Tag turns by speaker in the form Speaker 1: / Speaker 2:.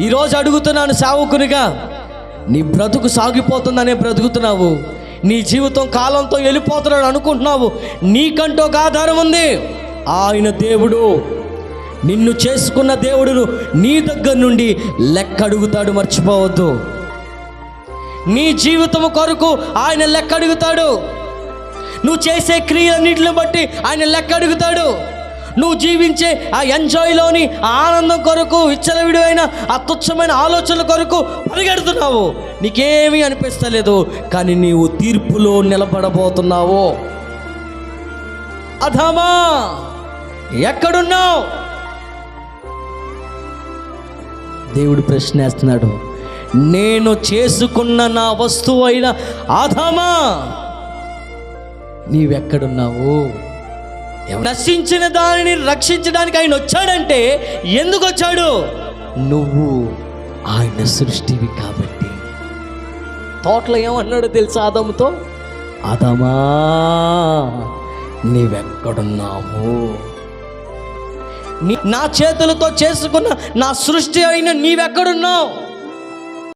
Speaker 1: ఈరోజు అడుగుతున్నాను సేవకునిగా, నీ బ్రతుకు సాగిపోతుందనే బ్రతుకుతున్నావు, నీ జీవితం కాలంతో వెళ్ళిపోతున్నాడు అనుకుంటున్నావు. నీకంటూ ఒక ఆధారం ఉంది. ఆయన దేవుడు, నిన్ను చేసుకున్న దేవుడును నీ దగ్గర నుండి లెక్క అడుగుతాడు, మర్చిపోవద్దు. నీ జీవితం కొరకు ఆయన లెక్క అడుగుతాడు. నువ్వు చేసే క్రియలన్నింటిని బట్టి ఆయన లెక్క అడుగుతాడు. నువ్వు జీవించే ఆ ఎంజాయ్లోని ఆనందం కొరకు, విచ్చలవిడివైన ఆ తుచ్చమైన ఆలోచనల కొరకు పరిగెడుతున్నావు, నీకేమీ అనిపిస్తలేదు. కానీ నీవు తీర్పులో నిలబడబోతున్నావు. అధామా, ఎక్కడున్నావు? దేవుడు ప్రశ్న వేస్తున్నాడు. నేను చేసుకున్న నా వస్తువు అయిన ఆదామా, నీవెక్కడున్నావు? నశించిన దానిని రక్షించడానికి ఆయన వచ్చాడంటే ఎందుకు వచ్చాడు? నువ్వు ఆయన సృష్టివి కాబట్టి. తోటలో ఏమన్నాడో తెలుసా ఆదాముతో? ఆదామా, నీవెక్కడున్నావు? నా చేతులతో చేసుకున్న నా సృష్టి అయిన నీవెక్కడున్నావు?